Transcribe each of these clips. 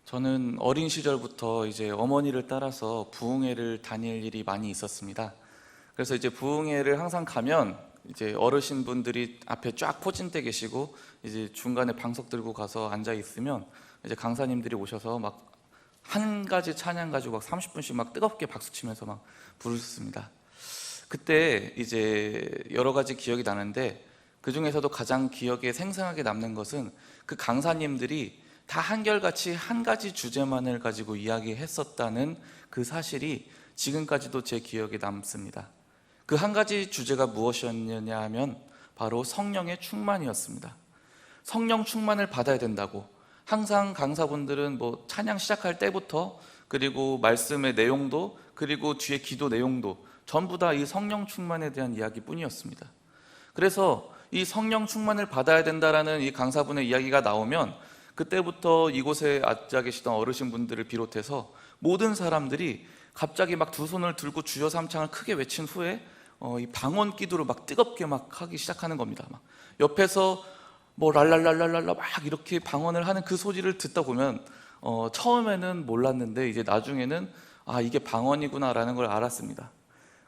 저는 어린 시절부터 이제 어머니를 따라서 부흥회를 다닐 일이 많이 있었습니다. 그래서 이제 부흥회를 항상 가면 이제 어르신분들이 앞에 쫙 포진돼 계시고 이제 중간에 방석 들고 가서 앉아 있으면 이제 강사님들이 오셔서 막 한 가지 찬양 가지고 막 30분씩 막 뜨겁게 박수 치면서 막 부르셨습니다. 그때 이제 여러 가지 기억이 나는데 그 중에서도 가장 기억에 생생하게 남는 것은 그 강사님들이 다 한결같이 한 가지 주제만을 가지고 이야기했었다는 그 사실이 지금까지도 제 기억에 남습니다. 그 한 가지 주제가 무엇이었느냐 하면 바로 성령의 충만이었습니다. 성령 충만을 받아야 된다고 항상 강사분들은 뭐 찬양 시작할 때부터 그리고 말씀의 내용도 그리고 뒤에 기도 내용도 전부 다 이 성령 충만에 대한 이야기뿐이었습니다. 그래서 이 성령 충만을 받아야 된다라는 이 강사분의 이야기가 나오면 그때부터 이곳에 앉아 계시던 어르신분들을 비롯해서 모든 사람들이 갑자기 막 두 손을 들고 주여 삼창을 크게 외친 후에 이 방언 기도를 막 뜨겁게 막 하기 시작하는 겁니다. 막 옆에서 뭐 랄랄랄랄랄라 막 이렇게 방언을 하는 그 소리를 듣다 보면 처음에는 몰랐는데 이제 나중에는 이게 방언이구나라는 걸 알았습니다.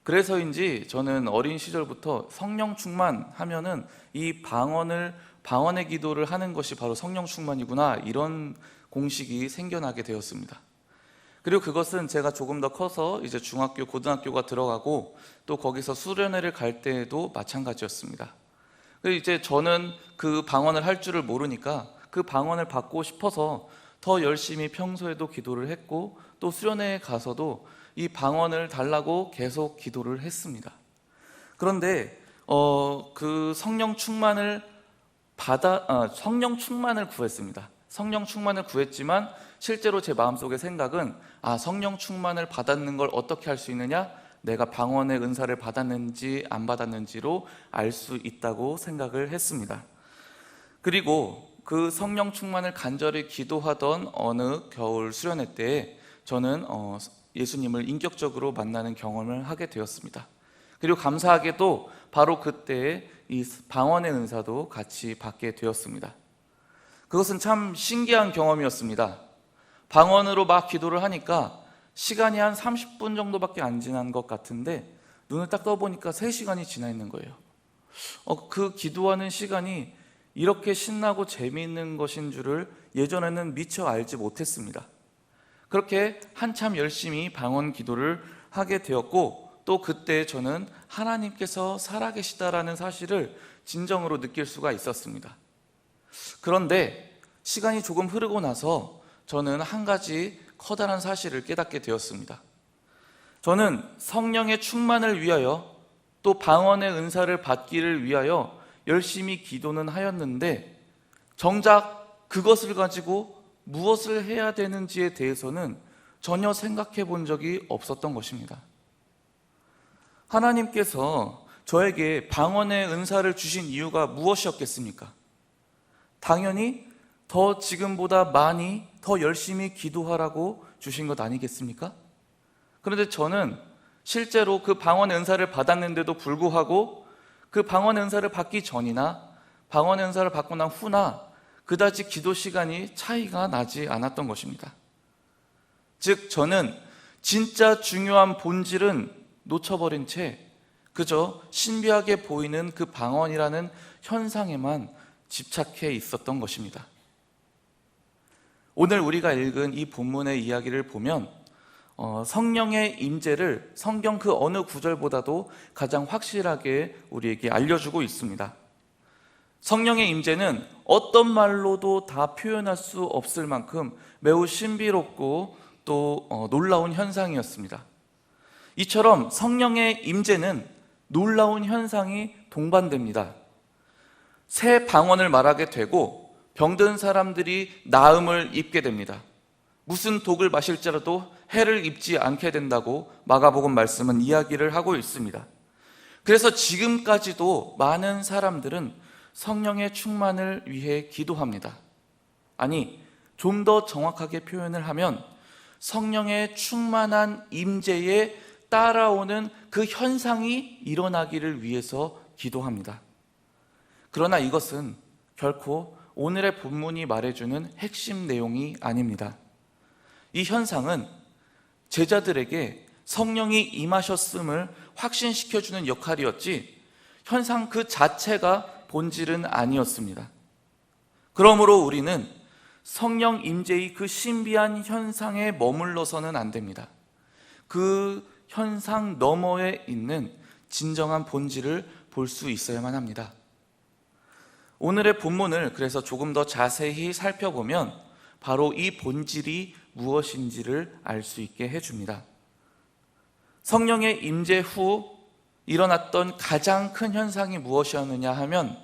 그래서인지 저는 어린 시절부터 성령 충만하면은 이 방언의 기도를 하는 것이 바로 성령 충만이구나 이런 공식이 생겨나게 되었습니다. 그리고 그것은 제가 조금 더 커서 이제 중학교, 고등학교가 들어가고 또 거기서 수련회를 갈 때에도 마찬가지였습니다. 그리고 이제 저는 그 방언을 할 줄을 모르니까 그 방언을 받고 싶어서 더 열심히 평소에도 기도를 했고 또 수련회에 가서도 이 방언을 달라고 계속 기도를 했습니다. 그런데 그 성령 충만을 구했습니다. 성령 충만을 구했지만 실제로 제 마음속의 생각은 성령 충만을 받았는 걸 어떻게 할 수 있느냐? 내가 방언의 은사를 받았는지 안 받았는지로 알 수 있다고 생각을 했습니다. 그리고 그 성령 충만을 간절히 기도하던 어느 겨울 수련회 때에 저는 예수님을 인격적으로 만나는 경험을 하게 되었습니다. 그리고 감사하게도 바로 그때에 이 방언의 은사도 같이 받게 되었습니다. 그것은 참 신기한 경험이었습니다. 방언으로 막 기도를 하니까 시간이 한 30분 정도밖에 안 지난 것 같은데 눈을 딱 떠보니까 3시간이 지나 있는 거예요. 그 기도하는 시간이 이렇게 신나고 재미있는 것인 줄을 예전에는 미처 알지 못했습니다. 그렇게 한참 열심히 방언 기도를 하게 되었고 또 그때 저는 하나님께서 살아계시다라는 사실을 진정으로 느낄 수가 있었습니다. 그런데 시간이 조금 흐르고 나서 저는 한 가지 커다란 사실을 깨닫게 되었습니다. 저는 성령의 충만을 위하여 또 방언의 은사를 받기를 위하여 열심히 기도는 하였는데 정작 그것을 가지고 무엇을 해야 되는지에 대해서는 전혀 생각해 본 적이 없었던 것입니다. 하나님께서 저에게 방언의 은사를 주신 이유가 무엇이었겠습니까? 당연히 더 지금보다 많이 더 열심히 기도하라고 주신 것 아니겠습니까? 그런데 저는 실제로 그 방언의 은사를 받았는데도 불구하고 그 방언의 은사를 받기 전이나 방언의 은사를 받고 난 후나 그다지 기도 시간이 차이가 나지 않았던 것입니다. 즉 저는 진짜 중요한 본질은 놓쳐버린 채 그저 신비하게 보이는 그 방언이라는 현상에만 집착해 있었던 것입니다. 오늘 우리가 읽은 이 본문의 이야기를 보면 성령의 임재를 성경 그 어느 구절보다도 가장 확실하게 우리에게 알려주고 있습니다. 성령의 임재는 어떤 말로도 다 표현할 수 없을 만큼 매우 신비롭고 또 놀라운 현상이었습니다. 이처럼 성령의 임재는 놀라운 현상이 동반됩니다. 새 방언을 말하게 되고 병든 사람들이 나음을 입게 됩니다. 무슨 독을 마실지라도 해를 입지 않게 된다고 마가복음 말씀은 이야기를 하고 있습니다. 그래서 지금까지도 많은 사람들은 성령의 충만을 위해 기도합니다. 아니, 좀 더 정확하게 표현을 하면 성령의 충만한 임재에 따라오는 그 현상이 일어나기를 위해서 기도합니다. 그러나 이것은 결코 오늘의 본문이 말해주는 핵심 내용이 아닙니다. 이 현상은 제자들에게 성령이 임하셨음을 확신시켜주는 역할이었지 현상 그 자체가 본질은 아니었습니다. 그러므로 우리는 성령 임재의 그 신비한 현상에 머물러서는 안 됩니다. 그 현상 너머에 있는 진정한 본질을 볼 수 있어야만 합니다. 오늘의 본문을 그래서 조금 더 자세히 살펴보면 바로 이 본질이 무엇인지를 알 수 있게 해줍니다. 성령의 임재 후 일어났던 가장 큰 현상이 무엇이었느냐 하면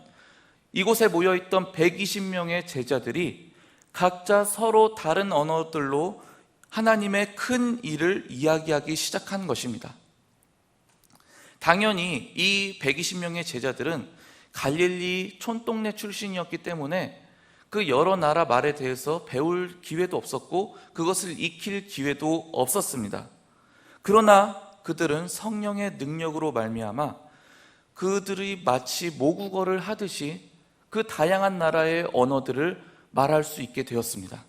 이곳에 모여있던 120명의 제자들이 각자 서로 다른 언어들로 하나님의 큰 일을 이야기하기 시작한 것입니다. 당연히 이 120명의 제자들은 갈릴리 촌동네 출신이었기 때문에 그 여러 나라 말에 대해서 배울 기회도 없었고 그것을 익힐 기회도 없었습니다. 그러나 그들은 성령의 능력으로 말미암아 그들이 마치 모국어를 하듯이 그 다양한 나라의 언어들을 말할 수 있게 되었습니다.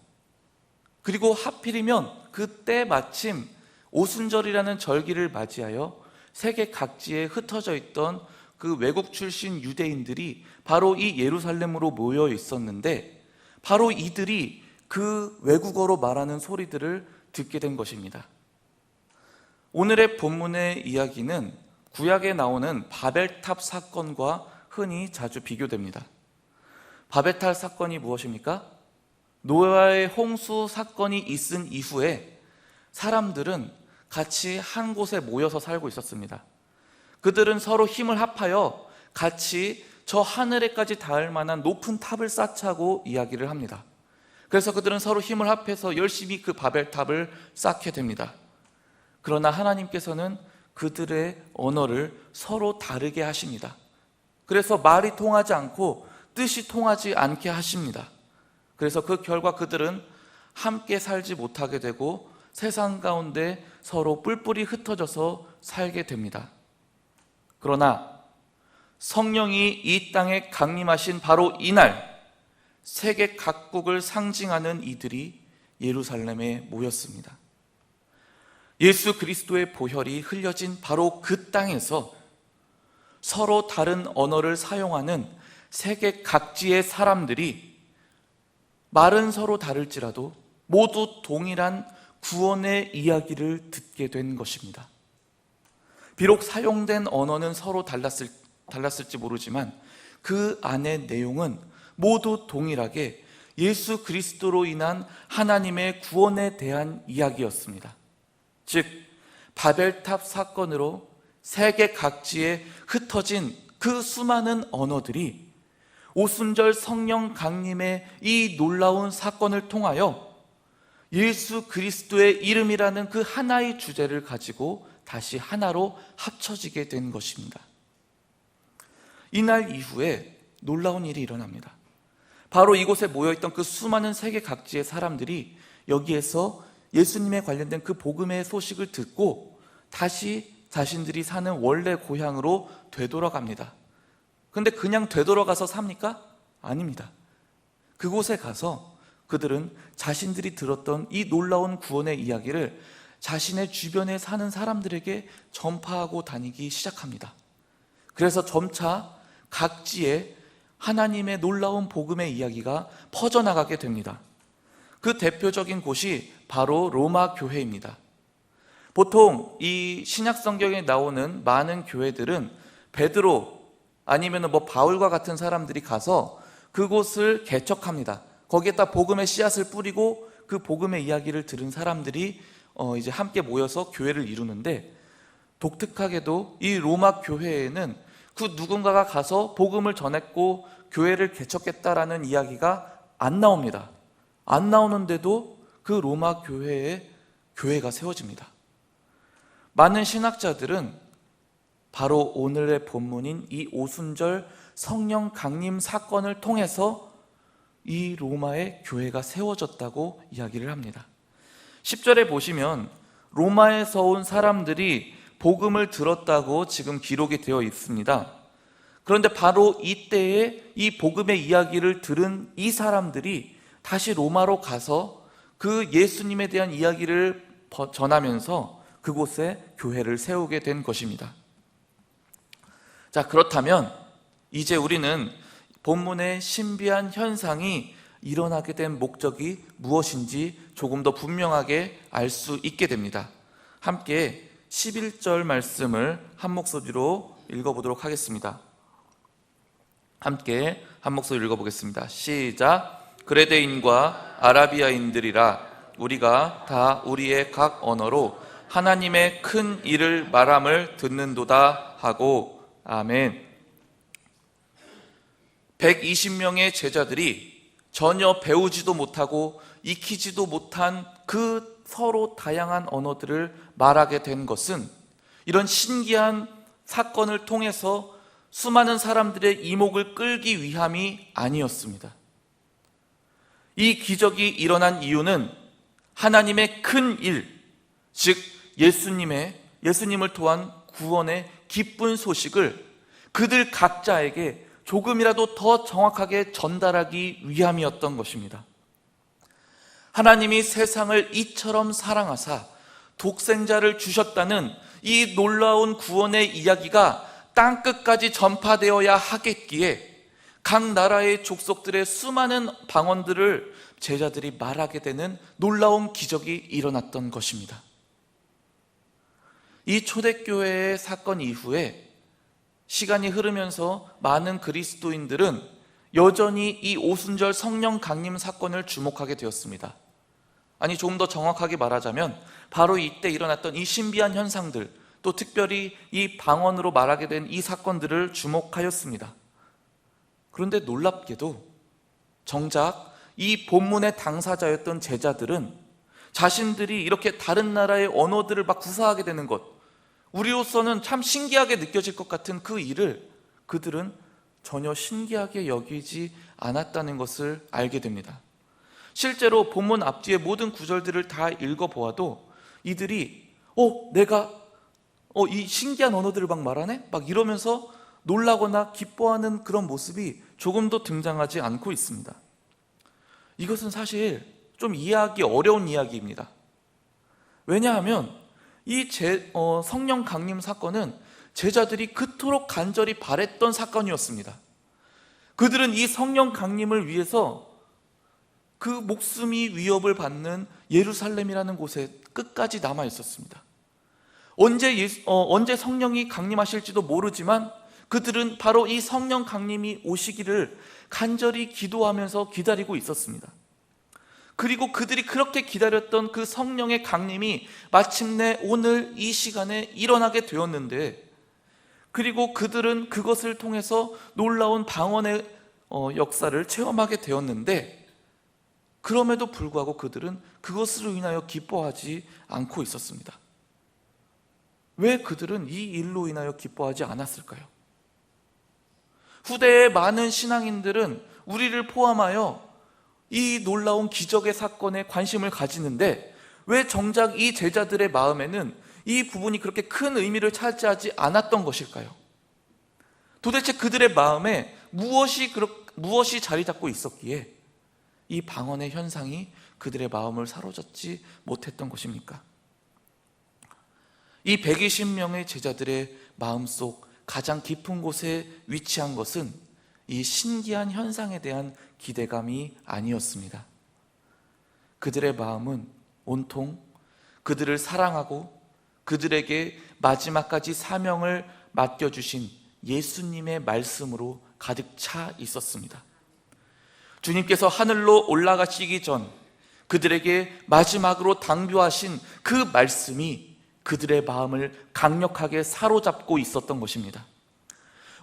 그리고 하필이면 그때 마침 오순절이라는 절기를 맞이하여 세계 각지에 흩어져 있던 그 외국 출신 유대인들이 바로 이 예루살렘으로 모여 있었는데 바로 이들이 그 외국어로 말하는 소리들을 듣게 된 것입니다. 오늘의 본문의 이야기는 구약에 나오는 바벨탑 사건과 흔히 자주 비교됩니다. 바벨탑 사건이 무엇입니까? 노아의 홍수 사건이 있은 이후에 사람들은 같이 한 곳에 모여서 살고 있었습니다. 그들은 서로 힘을 합하여 같이 저 하늘에까지 닿을 만한 높은 탑을 쌓자고 이야기를 합니다. 그래서 그들은 서로 힘을 합해서 열심히 그 바벨탑을 쌓게 됩니다. 그러나 하나님께서는 그들의 언어를 서로 다르게 하십니다. 그래서 말이 통하지 않고 뜻이 통하지 않게 하십니다. 그래서 그 결과 그들은 함께 살지 못하게 되고 세상 가운데 서로 뿔뿔이 흩어져서 살게 됩니다. 그러나 성령이 이 땅에 강림하신 바로 이날 세계 각국을 상징하는 이들이 예루살렘에 모였습니다. 예수 그리스도의 보혈이 흘려진 바로 그 땅에서 서로 다른 언어를 사용하는 세계 각지의 사람들이 말은 서로 다를지라도 모두 동일한 구원의 이야기를 듣게 된 것입니다. 비록 사용된 언어는 서로 달랐을지 모르지만 그 안의 내용은 모두 동일하게 예수 그리스도로 인한 하나님의 구원에 대한 이야기였습니다. 즉 바벨탑 사건으로 세계 각지에 흩어진 그 수많은 언어들이 오순절 성령 강림의 이 놀라운 사건을 통하여 예수 그리스도의 이름이라는 그 하나의 주제를 가지고 다시 하나로 합쳐지게 된 것입니다. 이날 이후에 놀라운 일이 일어납니다. 바로 이곳에 모여있던 그 수많은 세계 각지의 사람들이 여기에서 예수님에 관련된 그 복음의 소식을 듣고 다시 자신들이 사는 원래 고향으로 되돌아갑니다. 그런데 그냥 되돌아가서 삽니까? 아닙니다. 그곳에 가서 그들은 자신들이 들었던 이 놀라운 구원의 이야기를 자신의 주변에 사는 사람들에게 전파하고 다니기 시작합니다. 그래서 점차 각지에 하나님의 놀라운 복음의 이야기가 퍼져나가게 됩니다. 그 대표적인 곳이 바로 로마 교회입니다. 보통 이 신약 성경에 나오는 많은 교회들은 베드로 아니면 바울과 같은 사람들이 가서 그곳을 개척합니다. 거기에다 복음의 씨앗을 뿌리고 그 복음의 이야기를 들은 사람들이 이제 함께 모여서 교회를 이루는데, 독특하게도 이 로마 교회에는 그 누군가가 가서 복음을 전했고 교회를 개척했다라는 이야기가 안 나옵니다. 안 나오는데도 그 로마 교회에 교회가 세워집니다. 많은 신학자들은 바로 오늘의 본문인 이 오순절 성령 강림 사건을 통해서 이 로마의 교회가 세워졌다고 이야기를 합니다. 10절에 보시면 로마에서 온 사람들이 복음을 들었다고 지금 기록이 되어 있습니다. 그런데 바로 이때에 이 복음의 이야기를 들은 이 사람들이 다시 로마로 가서 그 예수님에 대한 이야기를 전하면서 그곳에 교회를 세우게 된 것입니다. 자, 그렇다면 이제 우리는 본문의 신비한 현상이 일어나게 된 목적이 무엇인지 조금 더 분명하게 알 수 있게 됩니다. 함께 11절 말씀을 한 목소리로 읽어보도록 하겠습니다. 함께 한 목소리 읽어보겠습니다. 시작. 그레데인과 아라비아인들이라 우리가 다 우리의 각 언어로 하나님의 큰 일을 말함을 듣는도다 하고. 아멘. 120명의 제자들이 전혀 배우지도 못하고 익히지도 못한 그 서로 다양한 언어들을 말하게 된 것은 이런 신기한 사건을 통해서 수많은 사람들의 이목을 끌기 위함이 아니었습니다. 이 기적이 일어난 이유는 하나님의 큰 일, 즉 예수님을 통한 구원의 기쁜 소식을 그들 각자에게 조금이라도 더 정확하게 전달하기 위함이었던 것입니다. 하나님이 세상을 이처럼 사랑하사 독생자를 주셨다는 이 놀라운 구원의 이야기가 땅끝까지 전파되어야 하겠기에 각 나라의 족속들의 수많은 방언들을 제자들이 말하게 되는 놀라운 기적이 일어났던 것입니다. 이 초대교회의 사건 이후에 시간이 흐르면서 많은 그리스도인들은 여전히 이 오순절 성령 강림 사건을 주목하게 되었습니다. 아니, 조금 더 정확하게 말하자면 바로 이때 일어났던 이 신비한 현상들, 또 특별히 이 방언으로 말하게 된 이 사건들을 주목하였습니다. 그런데 놀랍게도 정작 이 본문의 당사자였던 제자들은 자신들이 이렇게 다른 나라의 언어들을 막 구사하게 되는 것, 우리로서는 참 신기하게 느껴질 것 같은 그 일을 그들은 전혀 신기하게 여기지 않았다는 것을 알게 됩니다. 실제로 본문 앞뒤의 모든 구절들을 다 읽어보아도 이들이 내가 이 신기한 언어들을 막 말하네? 막 이러면서 놀라거나 기뻐하는 그런 모습이 조금도 등장하지 않고 있습니다. 이것은 사실 좀 이해하기 어려운 이야기입니다. 왜냐하면 이 성령 강림 사건은 제자들이 그토록 간절히 바랬던 사건이었습니다. 그들은 이 성령 강림을 위해서 그 목숨이 위협을 받는 예루살렘이라는 곳에 끝까지 남아 있었습니다. 언제 성령이 강림하실지도 모르지만 그들은 바로 이 성령 강림이 오시기를 간절히 기도하면서 기다리고 있었습니다. 그리고 그들이 그렇게 기다렸던 그 성령의 강림이 마침내 오늘 이 시간에 일어나게 되었는데, 그리고 그들은 그것을 통해서 놀라운 방언의 역사를 체험하게 되었는데, 그럼에도 불구하고 그들은 그것으로 인하여 기뻐하지 않고 있었습니다. 왜 그들은 이 일로 인하여 기뻐하지 않았을까요? 후대의 많은 신앙인들은 우리를 포함하여 이 놀라운 기적의 사건에 관심을 가지는데 왜 정작 이 제자들의 마음에는 이 부분이 그렇게 큰 의미를 차지하지 않았던 것일까요? 도대체 그들의 마음에 무엇이 자리 잡고 있었기에 이 방언의 현상이 그들의 마음을 사로잡지 못했던 것입니까? 이 120명의 제자들의 마음속 가장 깊은 곳에 위치한 것은 이 신기한 현상에 대한 기대감이 아니었습니다. 그들의 마음은 온통 그들을 사랑하고 그들에게 마지막까지 사명을 맡겨주신 예수님의 말씀으로 가득 차 있었습니다. 주님께서 하늘로 올라가시기 전 그들에게 마지막으로 당부하신 그 말씀이 그들의 마음을 강력하게 사로잡고 있었던 것입니다.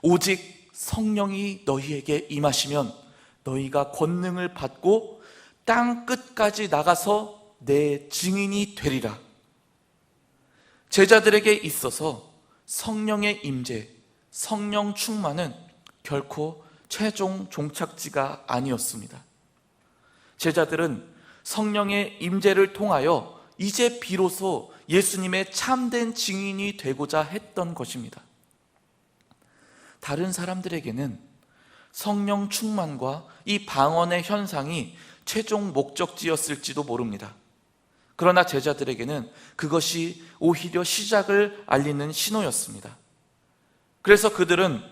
오직 성령이 너희에게 임하시면 너희가 권능을 받고 땅 끝까지 나가서 내 증인이 되리라. 제자들에게 있어서 성령의 임재, 성령 충만은 결코 최종 종착지가 아니었습니다. 제자들은 성령의 임재를 통하여 이제 비로소 예수님의 참된 증인이 되고자 했던 것입니다. 다른 사람들에게는 성령 충만과 이 방언의 현상이 최종 목적지였을지도 모릅니다. 그러나 제자들에게는 그것이 오히려 시작을 알리는 신호였습니다. 그래서 그들은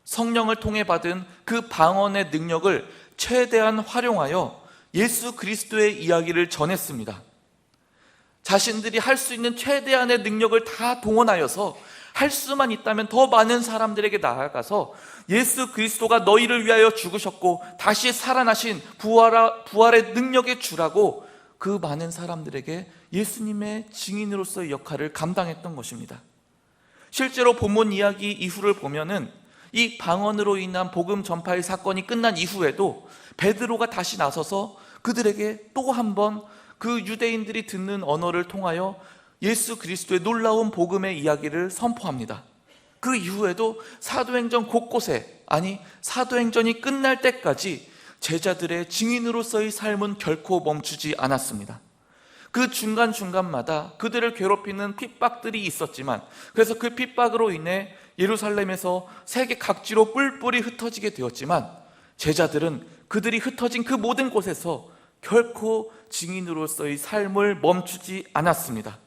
성령을 통해 받은 그 방언의 능력을 최대한 활용하여 예수 그리스도의 이야기를 전했습니다. 자신들이 할 수 있는 최대한의 능력을 다 동원하여서 할 수만 있다면 더 많은 사람들에게 나아가서 예수 그리스도가 너희를 위하여 죽으셨고 다시 살아나신 부활의 능력의 주라고 그 많은 사람들에게 예수님의 증인으로서의 역할을 감당했던 것입니다. 실제로 본문 이야기 이후를 보면은 이 방언으로 인한 복음 전파의 사건이 끝난 이후에도 베드로가 다시 나서서 그들에게 또 한 번 그 유대인들이 듣는 언어를 통하여 예수 그리스도의 놀라운 복음의 이야기를 선포합니다. 그 이후에도 사도행전 곳곳에, 아니 사도행전이 끝날 때까지 제자들의 증인으로서의 삶은 결코 멈추지 않았습니다. 그 중간중간마다 그들을 괴롭히는 핍박들이 있었지만, 그래서 그 핍박으로 인해 예루살렘에서 세계 각지로 뿔뿔이 흩어지게 되었지만, 제자들은 그들이 흩어진 그 모든 곳에서 결코 증인으로서의 삶을 멈추지 않았습니다.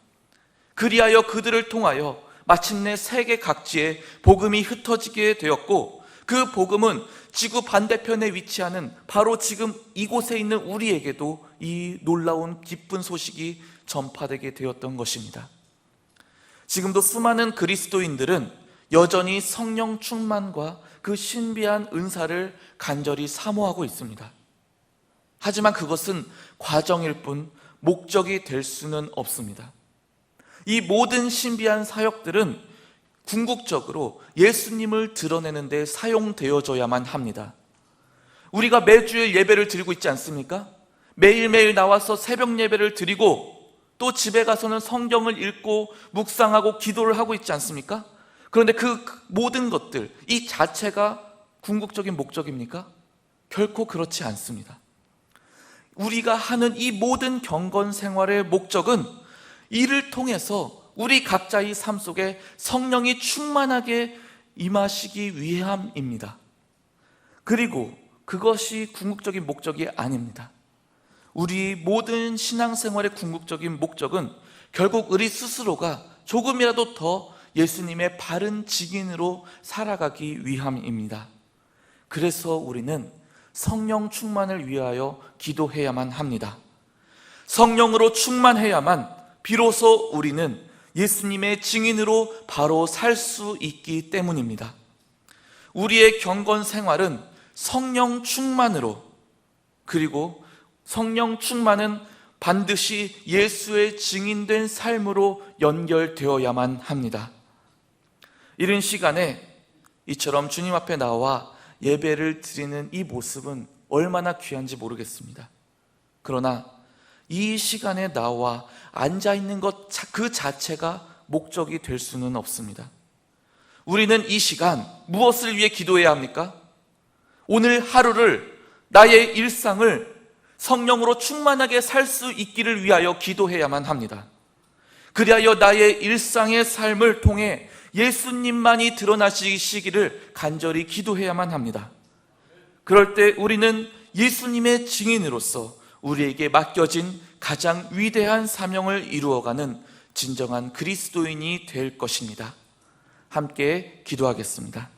그리하여 그들을 통하여 마침내 세계 각지에 복음이 흩어지게 되었고, 그 복음은 지구 반대편에 위치하는 바로 지금 이곳에 있는 우리에게도 이 놀라운 기쁜 소식이 전파되게 되었던 것입니다. 지금도 수많은 그리스도인들은 여전히 성령 충만과 그 신비한 은사를 간절히 사모하고 있습니다. 하지만 그것은 과정일 뿐 목적이 될 수는 없습니다. 이 모든 신비한 사역들은 궁극적으로 예수님을 드러내는 데 사용되어져야만 합니다. 우리가 매주일 예배를 드리고 있지 않습니까? 매일매일 나와서 새벽 예배를 드리고 또 집에 가서는 성경을 읽고 묵상하고 기도를 하고 있지 않습니까? 그런데 그 모든 것들, 이 자체가 궁극적인 목적입니까? 결코 그렇지 않습니다. 우리가 하는 이 모든 경건 생활의 목적은 이를 통해서 우리 각자의 삶 속에 성령이 충만하게 임하시기 위함입니다. 그리고 그것이 궁극적인 목적이 아닙니다. 우리 모든 신앙생활의 궁극적인 목적은 결국 우리 스스로가 조금이라도 더 예수님의 바른 증인으로 살아가기 위함입니다. 그래서 우리는 성령 충만을 위하여 기도해야만 합니다. 성령으로 충만해야만 비로소 우리는 예수님의 증인으로 바로 살 수 있기 때문입니다. 우리의 경건 생활은 성령 충만으로, 그리고 성령 충만은 반드시 예수의 증인된 삶으로 연결되어야만 합니다. 이른 시간에 이처럼 주님 앞에 나와 예배를 드리는 이 모습은 얼마나 귀한지 모르겠습니다. 그러나 이 시간에 나와 앉아있는 것 그 자체가 목적이 될 수는 없습니다. 우리는 이 시간 무엇을 위해 기도해야 합니까? 오늘 하루를, 나의 일상을 성령으로 충만하게 살 수 있기를 위하여 기도해야만 합니다. 그리하여 나의 일상의 삶을 통해 예수님만이 드러나시기를 간절히 기도해야만 합니다. 그럴 때 우리는 예수님의 증인으로서 우리에게 맡겨진 가장 위대한 사명을 이루어가는 진정한 그리스도인이 될 것입니다. 함께 기도하겠습니다.